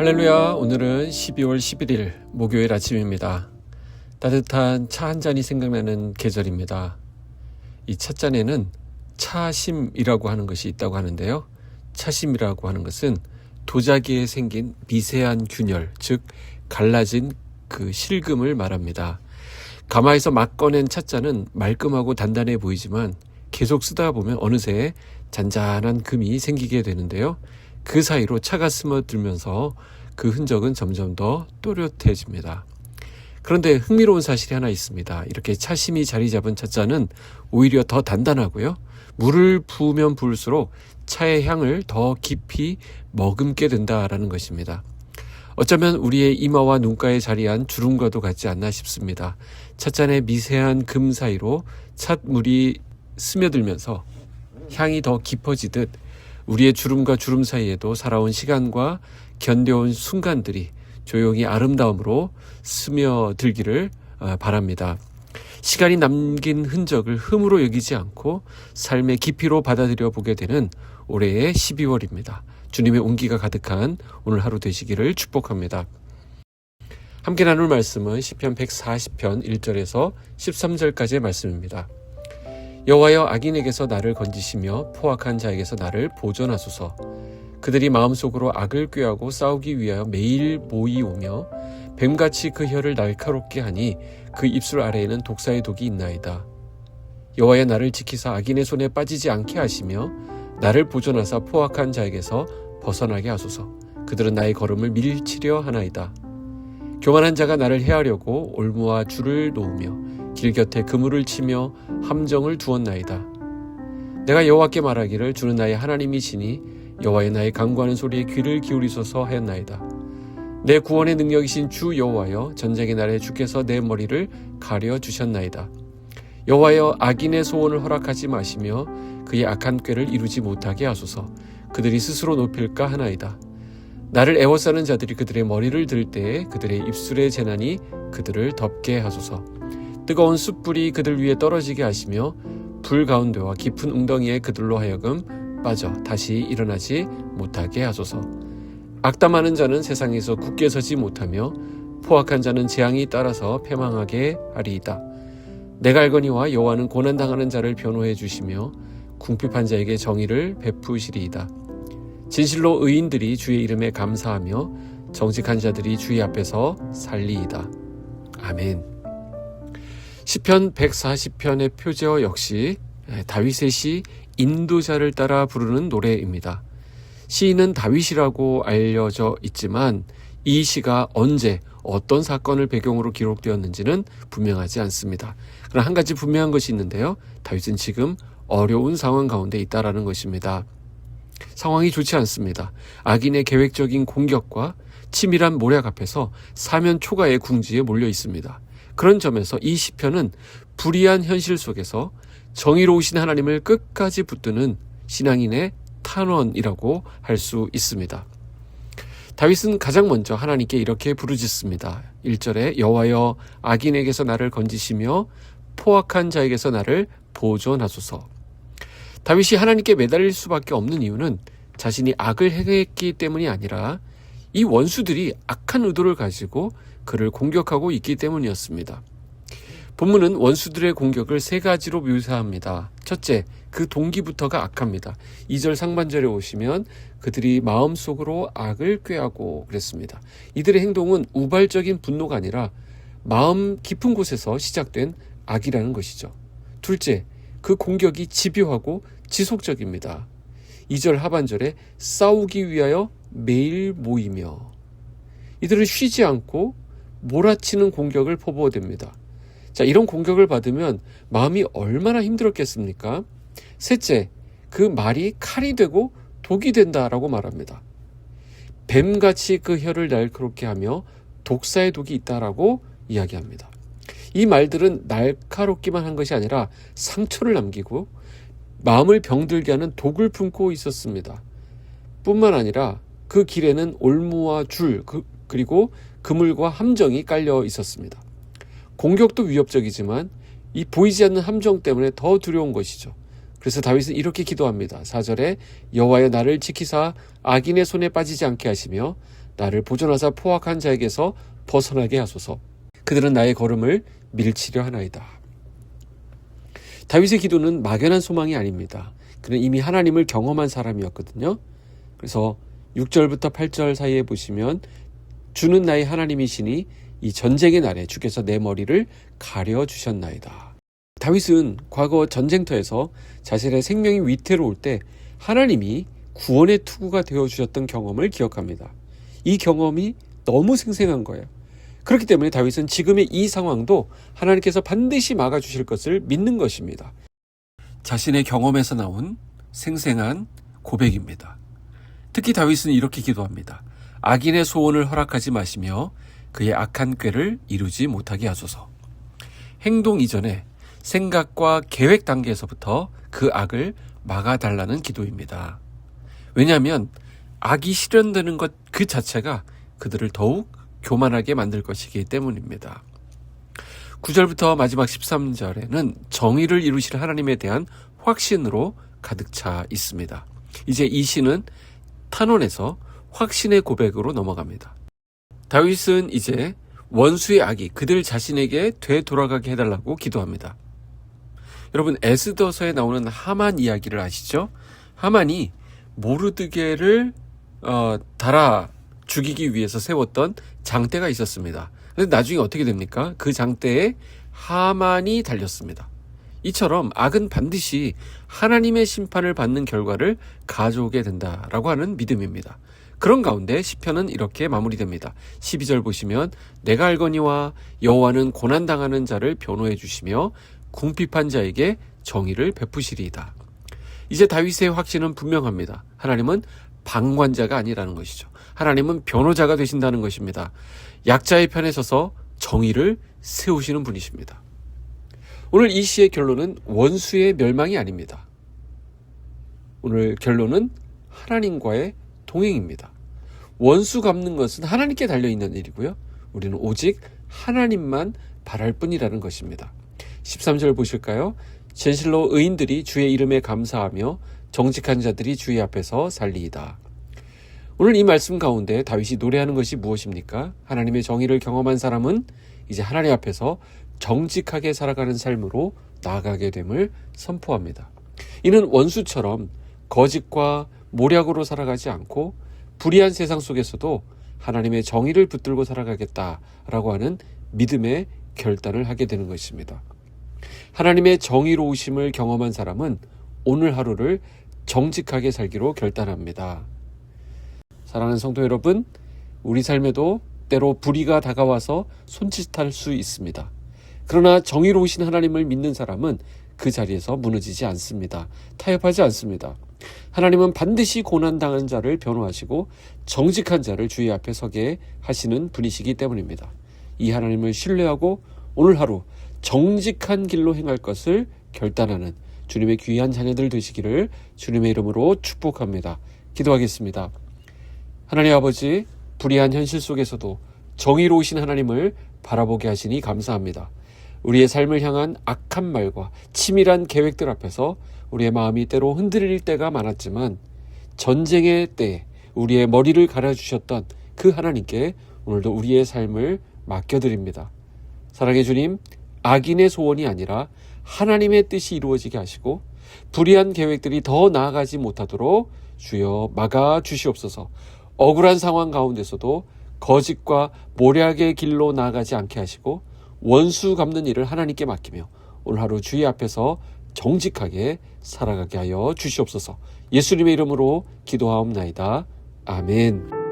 할렐루야. 오늘은 12월 11일 목요일 아침입니다. 따뜻한 차 한 잔이 생각나는 계절입니다. 이 찻잔에는 차심이라고 하는 것이 있다고 하는데요. 차심이라고 하는 것은 도자기에 생긴 미세한 균열, 즉 갈라진 그 실금을 말합니다. 가마에서 막 꺼낸 찻잔은 말끔하고 단단해 보이지만 계속 쓰다 보면 어느새 잔잔한 금이 생기게 되는데요. 그 사이로 차가 스며들면서 그 흔적은 점점 더 또렷해집니다. 그런데 흥미로운 사실이 하나 있습니다. 이렇게 차심이 자리 잡은 찻잔은 오히려 더 단단하고요. 물을 부으면 부을수록 차의 향을 더 깊이 머금게 된다라는 것입니다. 어쩌면 우리의 이마와 눈가에 자리한 주름과도 같지 않나 싶습니다. 찻잔의 미세한 금 사이로 찻물이 스며들면서 향이 더 깊어지듯 우리의 주름과 주름 사이에도 살아온 시간과 견뎌온 순간들이 조용히 아름다움으로 스며들기를 바랍니다. 시간이 남긴 흔적을 흠으로 여기지 않고 삶의 깊이로 받아들여 보게 되는 올해의 12월입니다. 주님의 온기가 가득한 오늘 하루 되시기를 축복합니다. 함께 나눌 말씀은 시편 140편 1절에서 13절까지의 말씀입니다. 여호와여, 악인에게서 나를 건지시며 포악한 자에게서 나를 보존하소서. 그들이 마음속으로 악을 꾀하고 싸우기 위하여 매일 모이오며 뱀같이 그 혀를 날카롭게 하니 그 입술 아래에는 독사의 독이 있나이다. 여호와여, 나를 지키사 악인의 손에 빠지지 않게 하시며 나를 보존하사 포악한 자에게서 벗어나게 하소서. 그들은 나의 걸음을 밀치려 하나이다. 교만한 자가 나를 해하려고 올무와 줄을 놓으며 길 곁에 그물을 치며 함정을 두었나이다. 내가 여호와께 말하기를 주는 나의 하나님이시니 여호와의 나의 간구하는 소리에 귀를 기울이소서 하였나이다. 내 구원의 능력이신 주 여호와여, 전쟁의 날에 주께서 내 머리를 가려 주셨나이다. 여호와여, 악인의 소원을 허락하지 마시며 그의 악한 꾀를 이루지 못하게 하소서. 그들이 스스로 높일까 하나이다. 나를 애워싸는 자들이 그들의 머리를 들 때에 그들의 입술의 재난이 그들을 덮게 하소서. 뜨거운 숯불이 그들 위에 떨어지게 하시며 불 가운데와 깊은 웅덩이에 그들로 하여금 빠져 다시 일어나지 못하게 하소서. 악담하는 자는 세상에서 굳게 서지 못하며 포악한 자는 재앙이 따라서 패망하게 하리이다. 내가 알거니와 여호와는 고난당하는 자를 변호해 주시며 궁핍한 자에게 정의를 베푸시리이다. 진실로 의인들이 주의 이름에 감사하며 정직한 자들이 주의 앞에서 살리이다. 아멘. 시편 140편의 표제어 역시 다윗의 시 인도자를 따라 부르는 노래입니다. 시인은 다윗이라고 알려져 있지만 이 시가 언제 어떤 사건을 배경으로 기록되었는지는 분명하지 않습니다. 그러나 한 가지 분명한 것이 있는데요. 다윗은 지금 어려운 상황 가운데 있다라는 것입니다. 상황이 좋지 않습니다. 악인의 계획적인 공격과 치밀한 모략 앞에서 사면 초가의 궁지에 몰려 있습니다. 그런 점에서 이 시편은 불의한 현실 속에서 정의로우신 하나님을 끝까지 붙드는 신앙인의 탄원이라고 할 수 있습니다. 다윗은 가장 먼저 하나님께 이렇게 부르짖습니다. 1절에 여호와여, 악인에게서 나를 건지시며 포악한 자에게서 나를 보존하소서. 다윗이 하나님께 매달릴 수밖에 없는 이유는 자신이 악을 행했기 때문이 아니라 이 원수들이 악한 의도를 가지고 그를 공격하고 있기 때문이었습니다. 본문은 원수들의 공격을 세 가지로 묘사합니다. 첫째, 그 동기부터가 악합니다. 2절 상반절에 오시면 그들이 마음속으로 악을 꾀하고 그랬습니다. 이들의 행동은 우발적인 분노가 아니라 마음 깊은 곳에서 시작된 악이라는 것이죠. 둘째, 그 공격이 집요하고 지속적입니다. 2절 하반절에 싸우기 위하여 매일 모이며 이들은 쉬지 않고 몰아치는 공격을 포부어댑니다. 자, 이런 공격을 받으면 마음이 얼마나 힘들었겠습니까? 셋째, 그 말이 칼이 되고 독이 된다라고 말합니다. 뱀같이 그 혀를 날카롭게 하며 독사의 독이 있다라고 이야기합니다. 이 말들은 날카롭기만 한 것이 아니라 상처를 남기고 마음을 병들게 하는 독을 품고 있었습니다. 뿐만 아니라 그 길에는 올무와 줄 그리고 그물과 함정이 깔려 있었습니다. 공격도 위협적이지만 이 보이지 않는 함정 때문에 더 두려운 것이죠. 그래서 다윗은 이렇게 기도합니다. 4절에 여호와여, 나를 지키사 악인의 손에 빠지지 않게 하시며 나를 보존하사 포악한 자에게서 벗어나게 하소서. 그들은 나의 걸음을 밀치려 하나이다. 다윗의 기도는 막연한 소망이 아닙니다. 그는 이미 하나님을 경험한 사람이었거든요. 그래서 6절부터 8절 사이에 보시면 주는 나의 하나님이시니 이 전쟁의 날에 주께서 내 머리를 가려주셨나이다. 다윗은 과거 전쟁터에서 자신의 생명이 위태로울 때 하나님이 구원의 투구가 되어주셨던 경험을 기억합니다. 이 경험이 너무 생생한 거예요. 그렇기 때문에 다윗은 지금의 이 상황도 하나님께서 반드시 막아주실 것을 믿는 것입니다. 자신의 경험에서 나온 생생한 고백입니다. 특히 다윗은 이렇게 기도합니다. 악인의 소원을 허락하지 마시며 그의 악한 꾀를 이루지 못하게 하소서. 행동 이전에 생각과 계획 단계에서부터 그 악을 막아달라는 기도입니다. 왜냐하면 악이 실현되는 것 그 자체가 그들을 더욱 교만하게 만들 것이기 때문입니다. 9절부터 마지막 13절에는 정의를 이루실 하나님에 대한 확신으로 가득 차 있습니다. 이제 이 시는 탄원에서 확신의 고백으로 넘어갑니다. 다윗은 이제 원수의 악이 그들 자신에게 되돌아가게 해달라고 기도합니다. 여러분, 에스더서에 나오는 하만 이야기를 아시죠? 하만이 모르드게를 달아 죽이기 위해서 세웠던 장대가 있었습니다. 그런데 나중에 어떻게 됩니까? 그 장대에 하만이 달렸습니다. 이처럼 악은 반드시 하나님의 심판을 받는 결과를 가져오게 된다라고 하는 믿음입니다. 그런 가운데 시편은 이렇게 마무리됩니다. 12절 보시면 내가 알거니와 여호와는 고난당하는 자를 변호해 주시며 궁핍한 자에게 정의를 베푸시리이다. 이제 다윗의 확신은 분명합니다. 하나님은 방관자가 아니라는 것이죠. 하나님은 변호자가 되신다는 것입니다. 약자의 편에 서서 정의를 세우시는 분이십니다. 오늘 이 시의 결론은 원수의 멸망이 아닙니다. 오늘 결론은 하나님과의 동행입니다. 원수 갚는 것은 하나님께 달려있는 일이고요. 우리는 오직 하나님만 바랄 뿐이라는 것입니다. 13절 보실까요? 진실로 의인들이 주의 이름에 감사하며 정직한 자들이 주의 앞에서 살리이다. 오늘 이 말씀 가운데 다윗이 노래하는 것이 무엇입니까? 하나님의 정의를 경험한 사람은 이제 하나님 앞에서 정직하게 살아가는 삶으로 나아가게 됨을 선포합니다. 이는 원수처럼 거짓과 모략으로 살아가지 않고 불의한 세상 속에서도 하나님의 정의를 붙들고 살아가겠다라고 하는 믿음의 결단을 하게 되는 것입니다. 하나님의 정의로우심을 경험한 사람은 오늘 하루를 정직하게 살기로 결단합니다. 사랑하는 성도 여러분, 우리 삶에도 때로 불의가 다가와서 손짓할 수 있습니다. 그러나 정의로우신 하나님을 믿는 사람은 그 자리에서 무너지지 않습니다. 타협하지 않습니다. 하나님은 반드시 고난당한 자를 변호하시고 정직한 자를 주의 앞에 서게 하시는 분이시기 때문입니다. 이 하나님을 신뢰하고 오늘 하루 정직한 길로 행할 것을 결단하는 주님의 귀한 자녀들 되시기를 주님의 이름으로 축복합니다. 기도하겠습니다. 하나님 아버지, 불의한 현실 속에서도 정의로우신 하나님을 바라보게 하시니 감사합니다. 우리의 삶을 향한 악한 말과 치밀한 계획들 앞에서 우리의 마음이 때로 흔들릴 때가 많았지만 전쟁의 때에 우리의 머리를 갈아주셨던 그 하나님께 오늘도 우리의 삶을 맡겨드립니다. 사랑의 주님, 악인의 소원이 아니라 하나님의 뜻이 이루어지게 하시고 불의한 계획들이 더 나아가지 못하도록 주여 막아 주시옵소서. 억울한 상황 가운데서도 거짓과 모략의 길로 나아가지 않게 하시고 원수 갚는 일을 하나님께 맡기며 오늘 하루 주의 앞에서 정직하게 살아가게 하여 주시옵소서. 예수님의 이름으로 기도하옵나이다. 아멘.